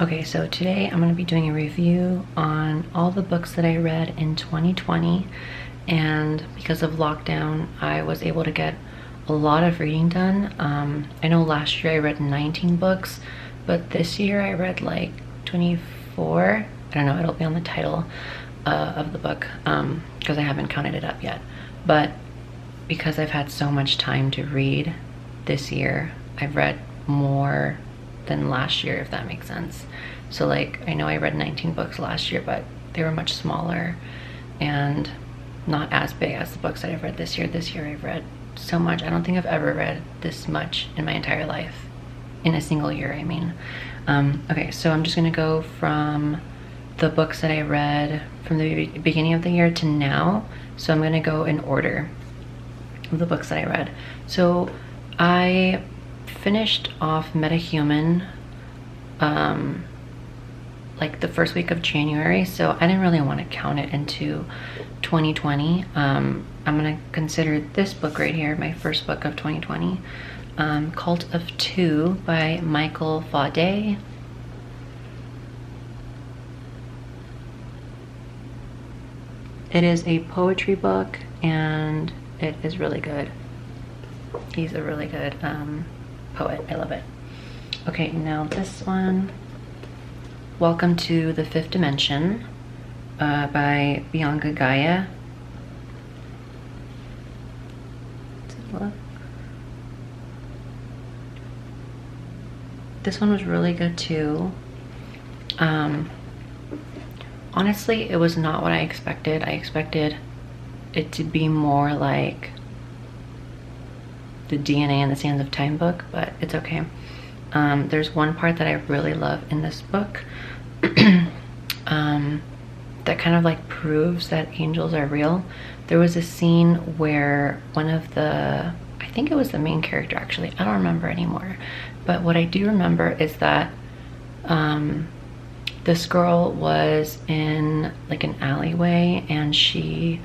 Okay, so today I'm going to be doing a review on all the books that I read in 2020, and because of lockdown I was able to get a lot of reading done. I know last year I read 19 books, but this year I read like 24. I don't know, it'll be on the title of the book because I haven't counted it up yet. But because I've had so much time to read this year, I've read more than last year, if that makes sense. So like, I know I read 19 books last year, but they were much smaller and not as big as the books that I've read this year. This year I've read so much. I don't think I've ever read this much in my entire life, in a single year, I mean. Okay, so I'm just gonna go from the books that I read from the beginning of the year to now. So I'm gonna go in order of the books that I read. So I finished off Metahuman like the first week of January, so I didn't really want to count it into 2020. I'm gonna consider this book right here my first book of 2020, Cult of Two by Michael Faudet. It is a poetry book and it is really good. He's a really good poet. I love it. Okay, now this one, Welcome to the Fifth Dimension by Bianca Gaia. This one was really good too. Honestly, it was not what I expected. I expected it to be more like the DNA and the Sands of Time book, but it's okay. There's one part that I really love in this book that kind of like proves that angels are real. There was a scene where one of the, I think it was the main character actually, I don't remember anymore, but what I do remember is that this girl was in like an alleyway and she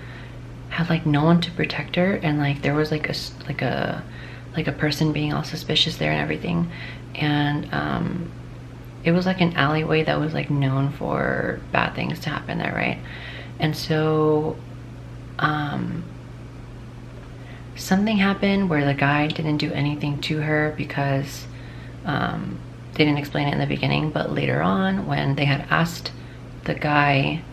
had like no one to protect her, and like there was like a person being all suspicious there and everything, and it was like an alleyway that was like known for bad things to happen there, right? And so something happened where the guy didn't do anything to her because they didn't explain it in the beginning, but later on when they had asked the guy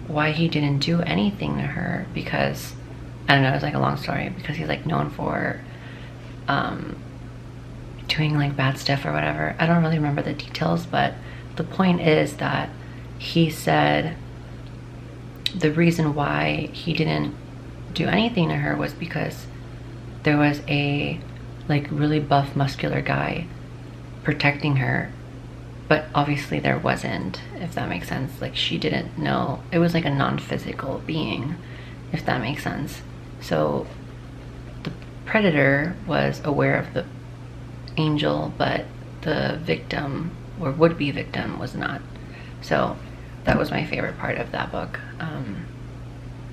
why he didn't do anything to her, because I don't know, it's like a long story, because he's like known for doing like bad stuff or whatever. I don't really remember the details, but the point is that he said the reason why he didn't do anything to her was because there was a like really buff muscular guy protecting her, but obviously there wasn't, if that makes sense. Like she didn't know, it was like a non-physical being, if that makes sense. So the predator was aware of the angel, but the victim or would-be victim was not. So that was my favorite part of that book.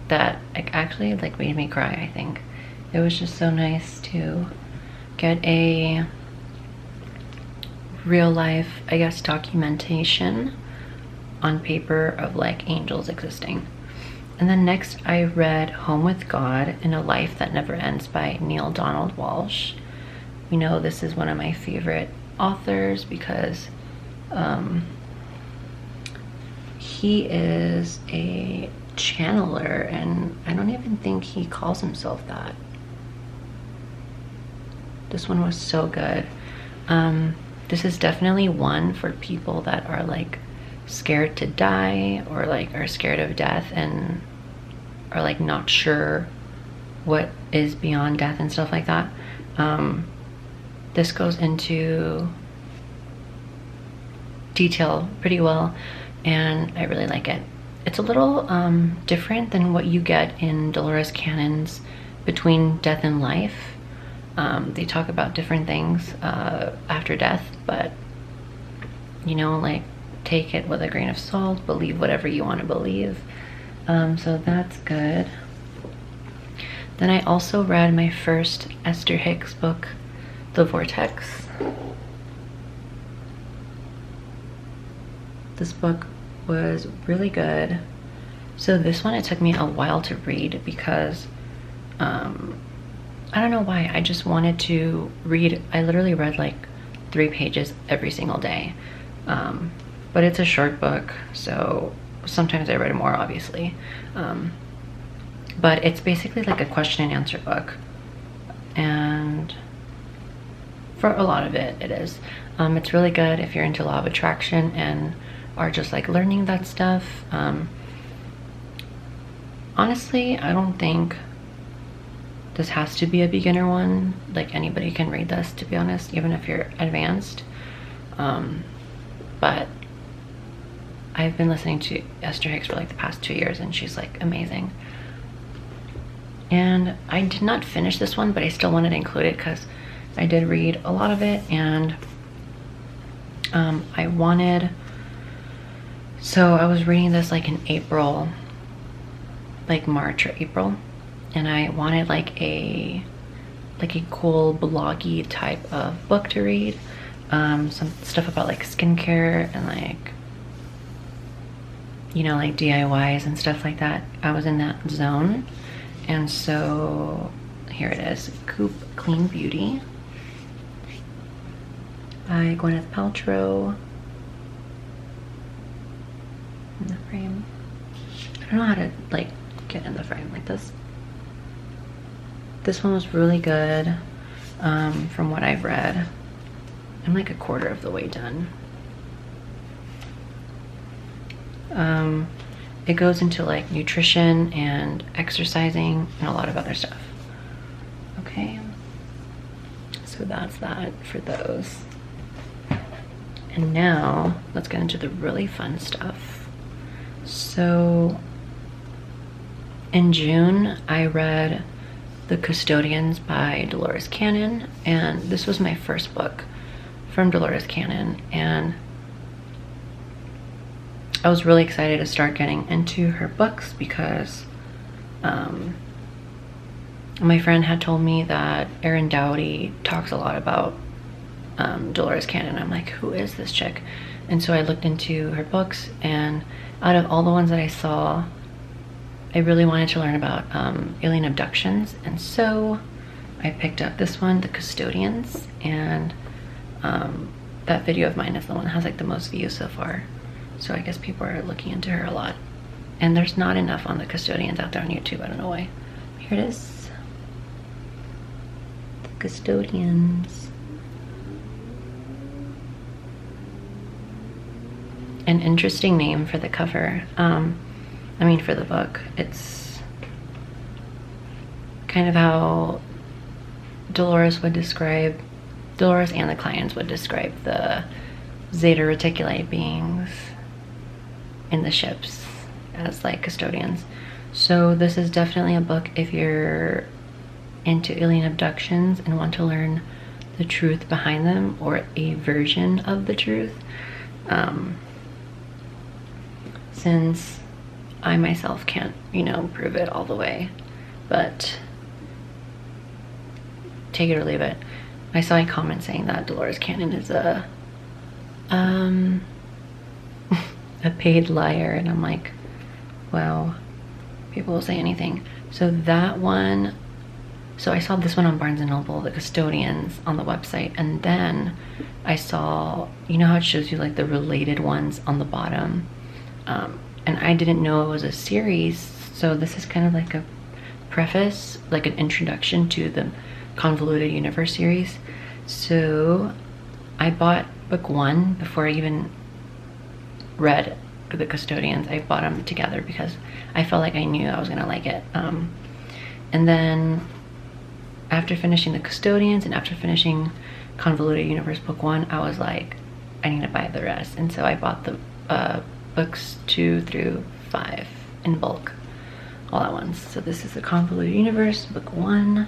That actually like made me cry, I think. It was just so nice to get a real life, I guess, documentation on paper of like angels existing. And then next I read Home with God in a Life That Never Ends by Neale Donald Walsch. You know, this is one of my favorite authors because he is a channeler, and I don't even think he calls himself that. This one was so good. This is definitely one for people that are like scared to die or like are scared of death and are like not sure what is beyond death and stuff like that. This goes into detail pretty well and I really like it. It's a little different than what you get in Dolores Cannon's Between Death and Life. They talk about different things after death, but you know, like take it with a grain of salt, believe whatever you want to believe. So that's good. Then I also read my first Esther Hicks book, The Vortex. This book was really good. So this one, it took me a while to read because I don't know why. I just wanted to read. I literally read like 3 pages every single day. But it's a short book, so sometimes I read more, obviously. But it's basically like a question and answer book. And for a lot of it, it is. It's really good if you're into law of attraction and are just like learning that stuff. Honestly, I don't think this has to be a beginner one. Like anybody can read this, to be honest, even if you're advanced. But I've been listening to Esther Hicks for like the past 2 years, and she's like amazing. And I did not finish this one, but I still wanted to include it because I did read a lot of it, and I wanted, so I was reading this like in April, like March or April, and I wanted like a cool bloggy type of book to read, some stuff about like skincare and like, you know, like DIYs and stuff like that. I was in that zone. And so here it is, Goop Clean Beauty by Gwyneth Paltrow. In the frame. I don't know how to like get in the frame like this. This one was really good, from what I've read. I'm like a quarter of the way done. It goes into like nutrition and exercising and a lot of other stuff. Okay, so that's that for those. And now let's get into the really fun stuff. So in June, I read The Custodians by Dolores Cannon, and this was my first book from Dolores Cannon, and I was really excited to start getting into her books because my friend had told me that Erin Dowdy talks a lot about Dolores Cannon. I'm like, who is this chick? And so I looked into her books, and out of all the ones that I saw, I really wanted to learn about alien abductions, and so I picked up this one, The Custodians, and that video of mine is the one that has like the most views so far. So I guess people are looking into her a lot. And there's not enough on The Custodians out there on YouTube. I don't know why. Here it is. The Custodians. An interesting name for the cover. I mean for the book. It's kind of how Dolores and the clients would describe the Zeta Reticuli beings in the ships as like custodians. So this is definitely a book if you're into alien abductions and want to learn the truth behind them, or a version of the truth. Since I myself can't, you know, prove it all the way, but take it or leave it. I saw a comment saying that Dolores Cannon is a paid liar, and I'm like, wow, people will say anything. So that one, so I saw this one on Barnes & Noble, The Custodians, on the website, and then I saw, you know how it shows you like the related ones on the bottom, and I didn't know it was a series, so this is kind of like a preface, like an introduction to the Convoluted Universe series. So I bought book 1 before I even read The Custodians. I bought them together because I felt like I knew I was gonna like it. And then after finishing The Custodians and after finishing Convoluted Universe book 1, I was like, I need to buy the rest. And so I bought the books 2 through 5 in bulk, all at once. So this is the Convoluted Universe book 1.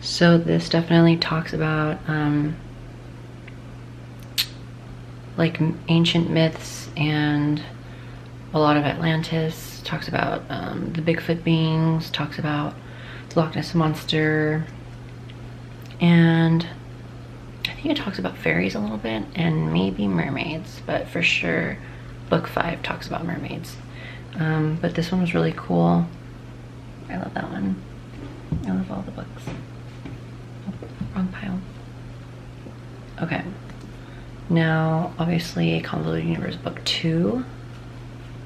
So this definitely talks about like ancient myths and a lot of Atlantis. Talks about the Bigfoot beings, talks about the Loch Ness Monster, and I think it talks about fairies a little bit and maybe mermaids, but for sure book 5 talks about mermaids. But this one was really cool. I love that one. I love all the books. Oh, wrong pile. Okay. Now, obviously, Convoluted Universe book 2.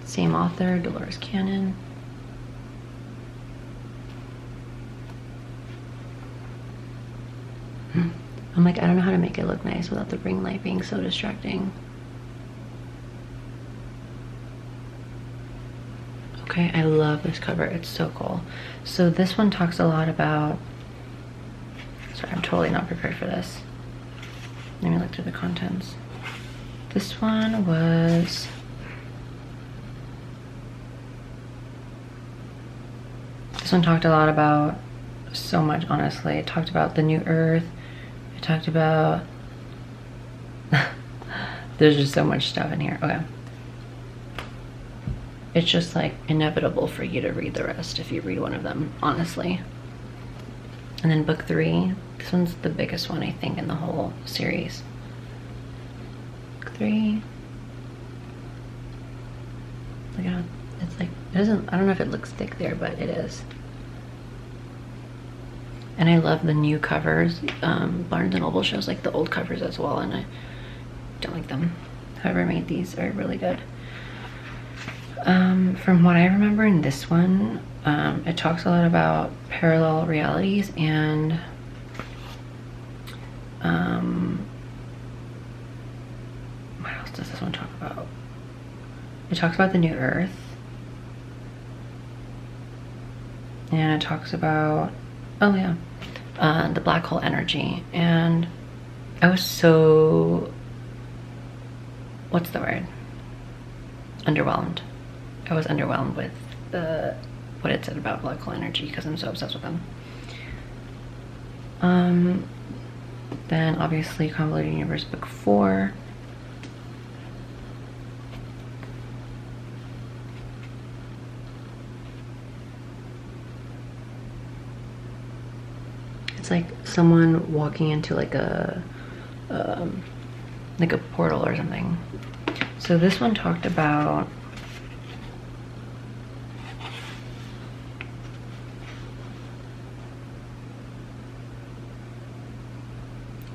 Same author, Dolores Cannon. I'm like, I don't know how to make it look nice without the ring light being so distracting. Okay, I love this cover. It's so cool. So this one talks a lot about... Sorry, I'm totally not prepared for this. Let me look through the contents. This one was... This one talked a lot about so much, honestly. It talked about the new earth. It talked about... There's just so much stuff in here. Okay. It's just like inevitable for you to read the rest if you read one of them, honestly. And then book 3. This one's the biggest one, I think, in the whole series. Book 3. Look at how it's like, it doesn't, I don't know if it looks thick there, but it is. And I love the new covers. Barnes & Noble shows like the old covers as well, and I don't like them. Whoever made these are really good. From what I remember in this one, it talks a lot about parallel realities and what else does this one talk about? It talks about the new earth, and it talks about, oh yeah, the black hole energy. And I was so, what's the word? Underwhelmed. I was underwhelmed with what it said about black hole energy because I'm so obsessed with them. Then obviously Convoluted Universe book 4. It's like someone walking into like a portal or something. So this one talked about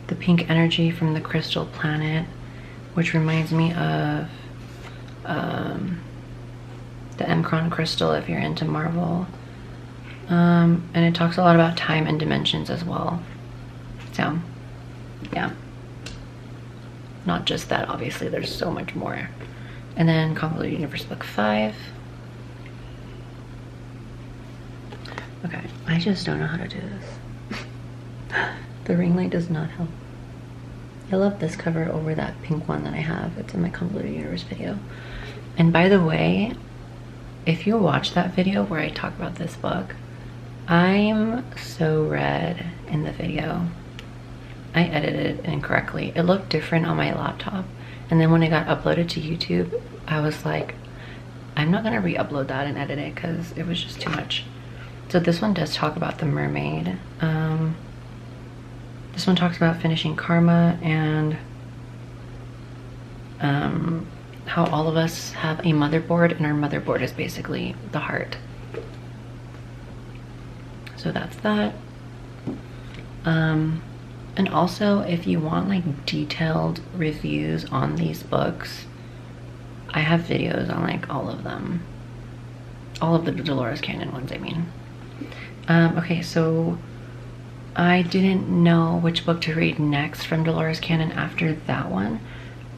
the pink energy from the crystal planet, which reminds me of the Emcron crystal if you're into Marvel. And it talks a lot about time and dimensions as well. So, yeah. Not just that, obviously, there's so much more. And then Convoluted Universe book 5. Okay, I just don't know how to do this. The ring light does not help. I love this cover over that pink one that I have. It's in my Convoluted Universe video. And by the way, if you watch that video where I talk about this book, I'm so red in the video. I edited it incorrectly. It looked different on my laptop. And then when it got uploaded to YouTube, I was like, I'm not gonna re-upload that and edit it because it was just too much. So this one does talk about the mermaid. This one talks about finishing karma and how all of us have a motherboard, and our motherboard is basically the heart. So that's that. And also, if you want like detailed reviews on these books, I have videos on like all of them. All of the Dolores Cannon ones, I mean. Okay, so I didn't know which book to read next from Dolores Cannon after that one.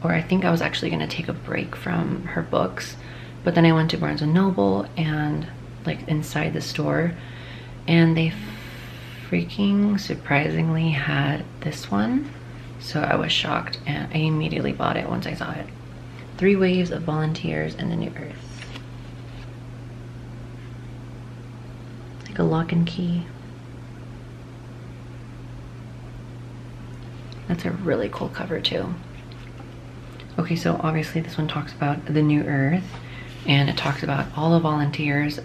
Or I think I was actually going to take a break from her books. But then I went to Barnes & Noble and like inside the store, and they freaking surprisingly had this one. So I was shocked and I immediately bought it once I saw it. 3 Waves of Volunteers and the New Earth. Like a lock and key. That's a really cool cover too. Okay, so obviously this one talks about the New Earth, and it talks about all the volunteers,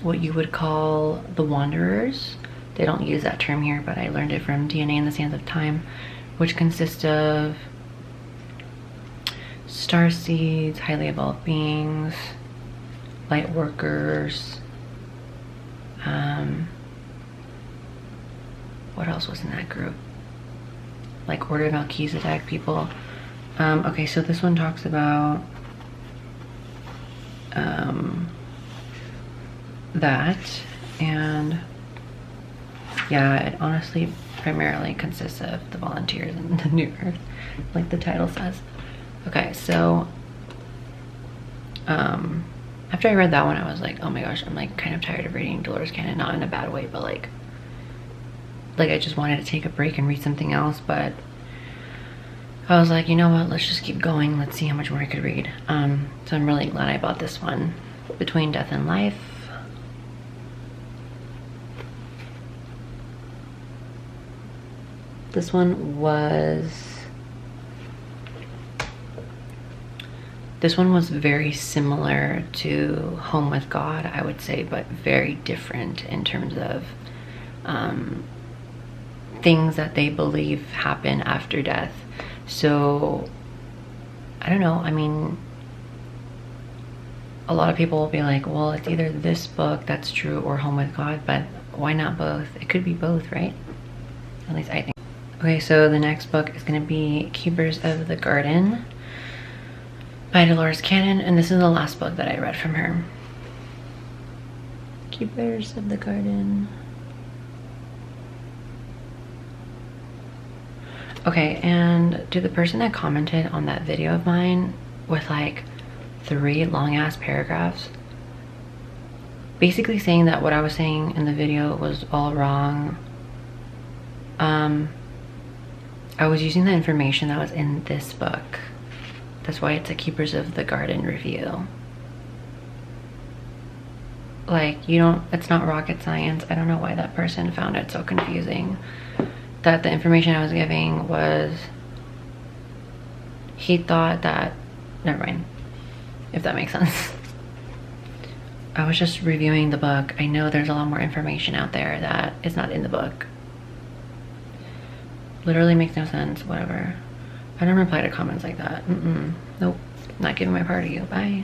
what you would call the Wanderers. They don't use that term here, but I learned it from DNA in the Sands of Time, which consists of star seeds, highly evolved beings, light workers. What else was in that group? Like Order of Melchizedek people. Okay, so this one talks about that, and yeah, it honestly primarily consists of the volunteers in the New Earth, like the title says. Okay, so after I read that one, I was like, oh my gosh, I'm like kind of tired of reading Dolores canon, not in a bad way, but like I just wanted to take a break and read something else. But I was like, you know what, let's just keep going, let's see how much more I could read. So I'm really glad I bought this one, Between Death and Life. This one was very similar to Home with God, I would say, but very different in terms of things that they believe happen after death. So I don't know, I mean, a lot of people will be like, well, it's either this book that's true or Home with God, but why not both? It could be both, right? At least I think. Okay, so the next book is going to be Keepers of the Garden by Dolores Cannon, and this is the last book that I read from her. Keepers of the Garden. Okay, and to the person that commented on that video of mine with like 3 long ass paragraphs, basically saying that what I was saying in the video was all wrong. I was using the information that was in this book. That's why it's a Keepers of the Garden review. Like, you don't, it's not rocket science. I don't know why that person found it so confusing. That the information I was giving was, he thought that, never mind, if that makes sense. I was just reviewing the book. I know there's a lot more information out there that is not in the book. Literally makes no sense, whatever. I don't reply to comments like that. Nope, not giving my part to you, bye.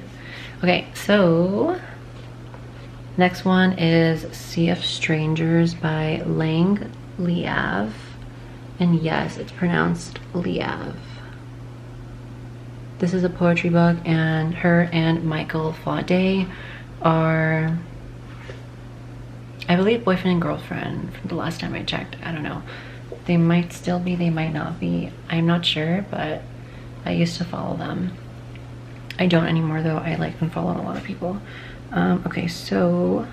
Okay, so next one is Sea of Strangers by Leav. And yes, it's pronounced Leav. This is a poetry book, and her and Michael Faudet are, I believe, boyfriend and girlfriend from the last time I checked. I don't know. They might still be, they might not be. I'm not sure, but I used to follow them. I don't anymore though. I like unfollowed a lot of people. Okay, so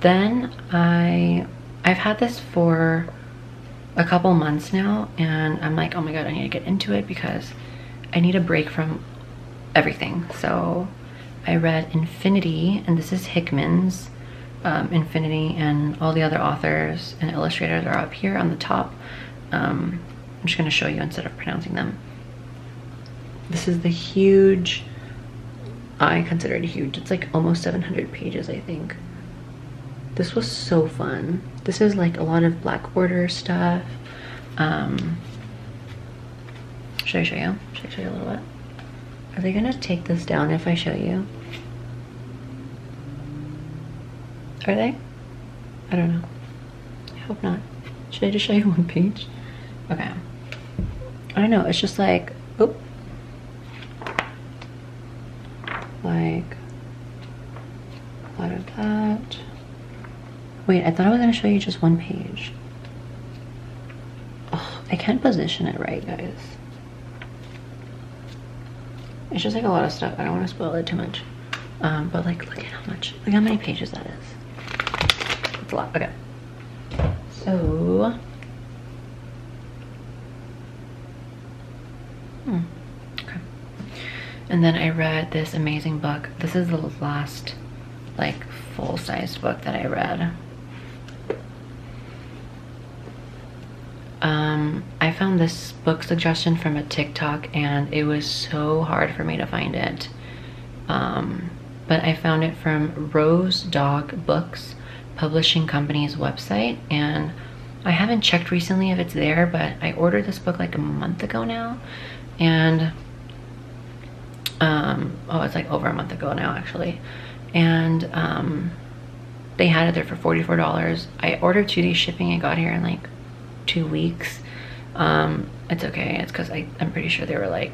then I've had this for a couple months now, and I'm like, oh my god, I need to get into it because I need a break from everything. So I read Infinity, and this is Hickman's Infinity, and all the other authors and illustrators are up here on the top. I'm just going to show you instead of pronouncing them. This is the huge, I consider it huge, it's like almost 700 pages, I think. This was so fun. This is like a lot of Black Order stuff. Should I show you? Should I show you a little bit? Are they gonna take this down if I show you? Are they? I don't know. I hope not. Should I just show you one page? Okay. I don't know, it's just like, oop. Like, a lot of that. Wait, I thought I was gonna show you just one page. Oh, I can't position it right, guys. It's just like a lot of stuff. I don't want to spoil it too much. But like, look at how many pages that is. It's a lot. Okay. So, okay. And then I read this amazing book. This is the last, like, full-size book that I read. I found this book suggestion from a TikTok, and it was so hard for me to find it. But I found it from Rose Dog Books publishing company's website, and I haven't checked recently if it's there, but I ordered this book like a month ago now, and oh, it's like over a month ago now actually, and they had it there for $44. I ordered 2-day shipping. It got here in like 2 weeks. It's okay. It's because I'm pretty sure they were like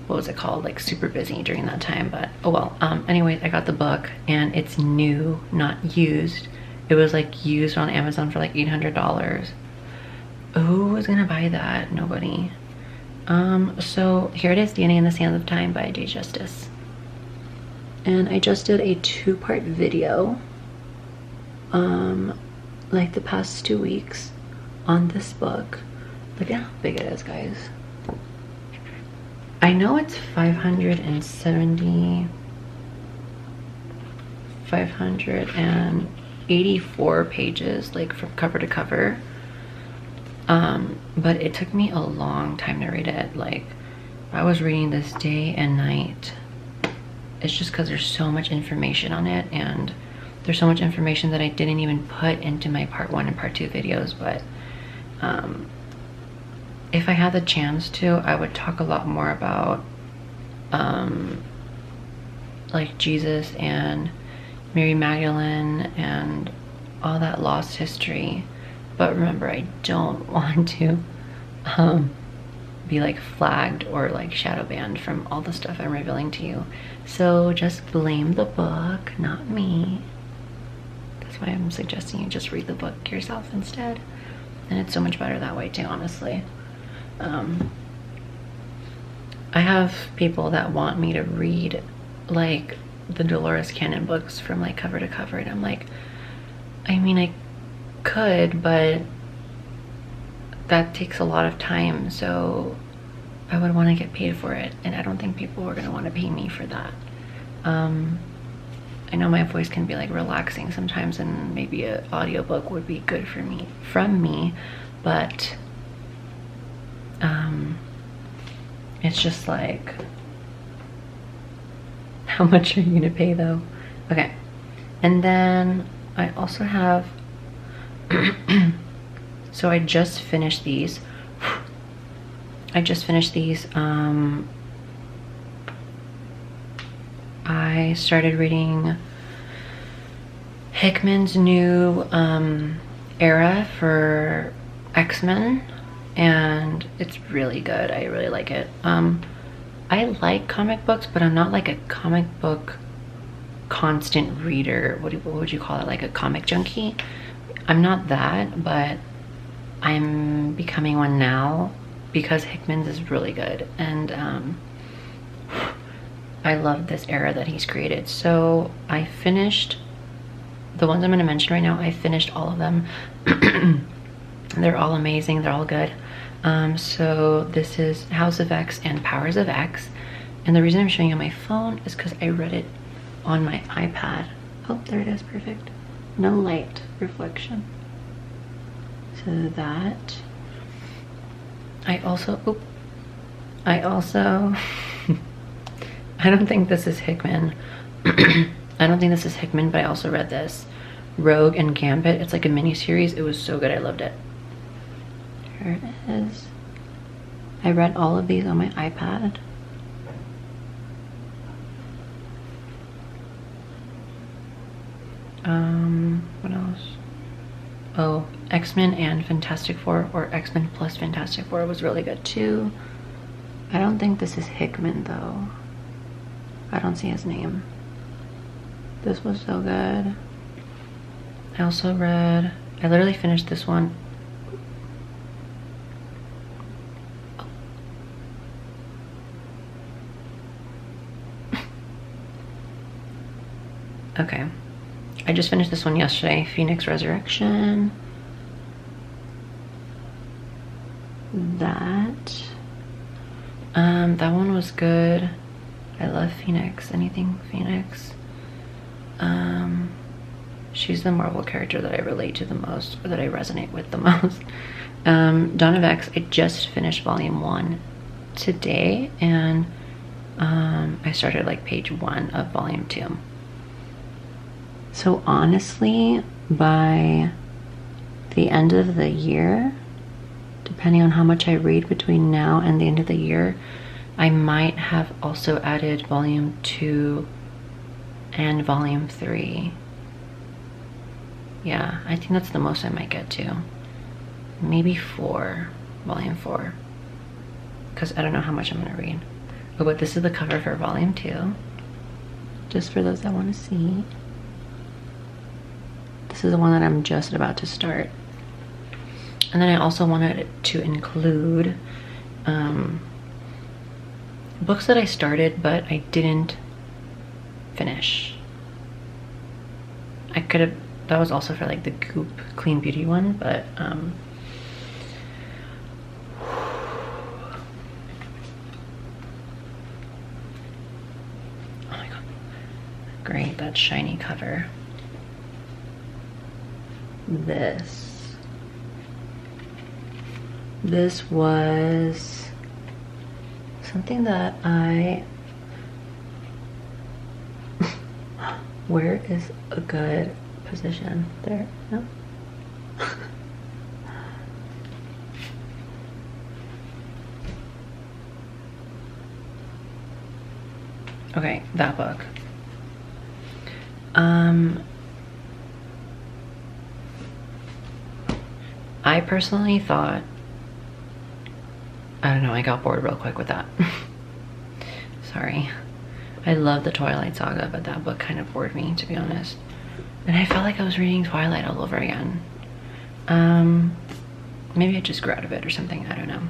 what was it called, like super busy during that time, but oh well. Anyways, I got the book and it's new, not used. It was like used on Amazon for like $800. Who was gonna buy that? Nobody. So here it is, DNA in the Sands of Time by J. Justice. And I just did a 2-part video like the past 2 weeks on this book. Look at how big it is, guys. I know it's 584 pages, like from cover to cover. But it took me a long time to read it. Like, I was reading this day and night. It's just because there's so much information on it, and there's so much information that I didn't even put into my part 1 and part 2 videos. But if I had the chance to, I would talk a lot more about like Jesus and Mary Magdalene and all that lost history. But remember, I don't want to be like flagged or like shadow banned from all the stuff I'm revealing to you. So just blame the book, not me. That's why I'm suggesting you just read the book yourself instead. And it's so much better that way too, honestly. I have people that want me to read like the Dolores canon books from like cover to cover, and I'm like, I mean, I could, but that takes a lot of time, so I would want to get paid for it, and I don't think people are going to want to pay me for that. I know my voice can be like relaxing sometimes, and maybe an audiobook would be good for me, from me, but it's just like, how much are you gonna pay though? Okay, and then I also have so I just finished these. I started reading Hickman's new era for X-Men, and it's really good. I really like it. I like comic books, but I'm not like a comic book constant reader. What would you call it? Like a comic junkie? I'm not that, but I'm becoming one now because Hickman's is really good, and I love this era that he's created. So I finished the ones I'm going to mention right now. I finished all of them. They're all amazing. They're all good. So this is House of X and Powers of X, and the reason I'm showing you on my phone is because I read it on my iPad. Oh, there it is. Perfect. No light reflection. So that I also I don't think this is Hickman. I don't think this is Hickman, but I also read this Rogue and Gambit. It's like a mini series. It was so good. I loved it. Here it is. I read all of these on my iPad. What else? Oh, X-Men and Fantastic Four, or X-Men plus Fantastic Four, was really good too. I don't think this is Hickman though. I don't see his name. This was so good. I also read, I literally finished this one. Okay, I just finished this one yesterday, Phoenix Resurrection. That one was good. I love Phoenix, anything Phoenix. She's the Marvel character that I relate to the most, or that I resonate with the most. Dawn of X, I just finished volume 1 today, and I started like page 1 of volume 2. So honestly, by the end of the year, depending on how much I read between now and the end of the year, I might have also added volume 2 and volume 3. Yeah, I think that's the most I might get to. Maybe 4, volume 4. Because I don't know how much I'm gonna read. Oh, but this is the cover for volume 2. Just for those that want to see. This is the one that I'm just about to start. And then I also wanted to include books that I started but I didn't finish. I could have, that was also for like the Goop Clean Beauty one, but oh my god, great, that shiny cover. This was something that I where is a good position? There? No? Okay, that book. I personally thought, I don't know, I got bored real quick with that. Sorry. I love the Twilight Saga, but that book kind of bored me, to be honest. And I felt like I was reading Twilight all over again. Maybe I just grew out of it or something, I don't know.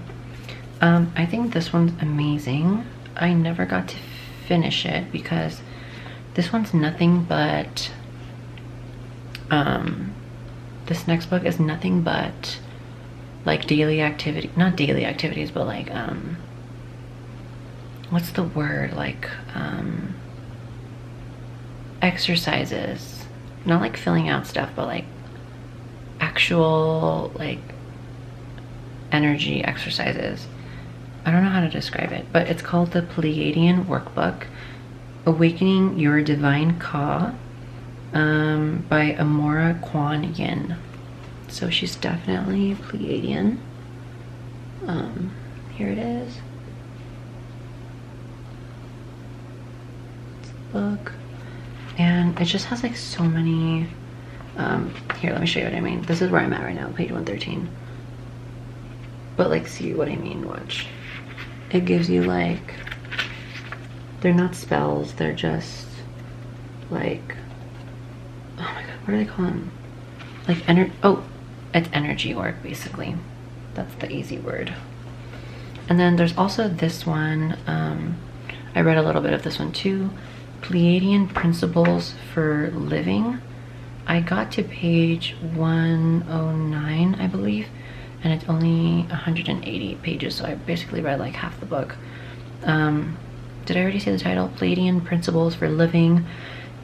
I think this one's amazing. I never got to finish it because this one's nothing but, this next book is nothing but like daily activity, not daily activities, but like, what's the word? Like, exercises, not like filling out stuff, but like actual like energy exercises. I don't know how to describe it, but it's called the Pleiadian Workbook, Awakening Your Divine Ka, by Amorah Quan Yin. So she's definitely Pleiadian. Here it is. It's a book. And it just has like so many, here, let me show you what I mean. This is where I'm at right now, page 113. But like, see what I mean, watch. It gives you like, they're not spells, they're just like, oh my god, what do they call them? Like it's energy work, basically. That's the easy word. And then there's also this one, I read a little bit of this one too, Pleiadian Principles for Living. I got to page 109, I believe, and it's only 180 pages, so I basically read like half the book. Did I already say the title? Pleiadian Principles for Living,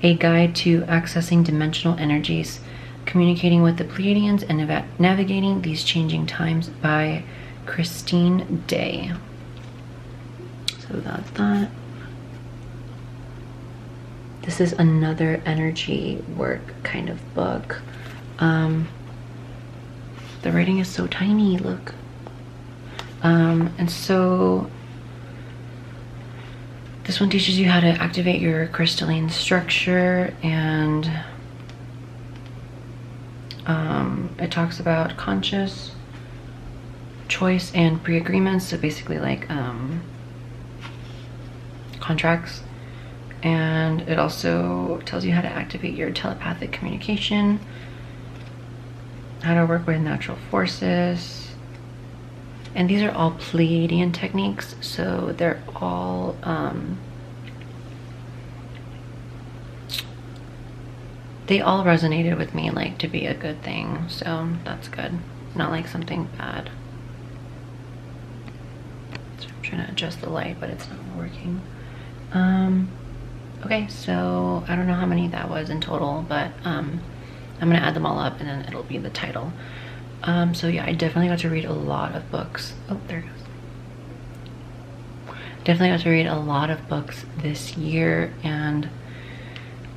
a guide to accessing dimensional energies, communicating with the Pleiadians, and navigating these changing times, by Christine Day. So that's that. This is another energy work kind of book. The writing is so tiny, look. And so this one teaches you how to activate your crystalline structure, and it talks about conscious choice and pre-agreements, so basically like contracts. And it also tells you how to activate your telepathic communication, how to work with natural forces. And these are all Pleiadian techniques, so they're all they all resonated with me, like, to be a good thing, so that's good. Not like something bad. So I'm trying to adjust the light, but it's not working. Okay, so I don't know how many that was in total, but I'm gonna add them all up and then it'll be the title. So yeah, I definitely got to read a lot of books. Oh, there it goes. Definitely got to read a lot of books this year, and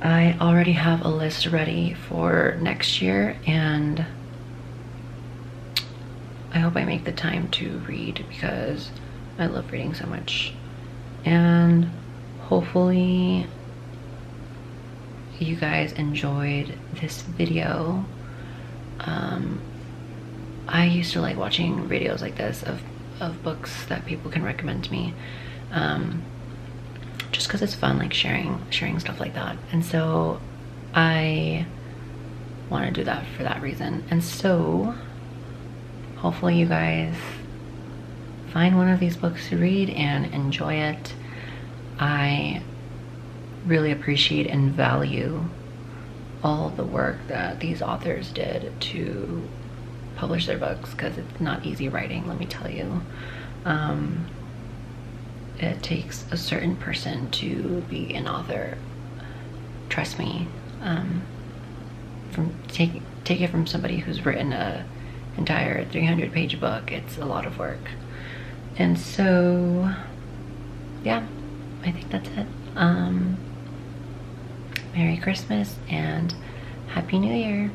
I already have a list ready for next year, and I hope I make the time to read because I love reading so much. And hopefully you guys enjoyed this video. I used to like watching videos like this of books that people can recommend to me, just because it's fun, like sharing stuff like that. And so I want to do that for that reason. And so hopefully you guys find one of these books to read and enjoy it. I really appreciate and value all the work that these authors did to publish their books, because it's not easy writing, let me tell you. It takes a certain person to be an author, trust me. Take it from somebody who's written a entire 300-page book. It's a lot of work. And so yeah, I think that's it. Merry Christmas and Happy New Year.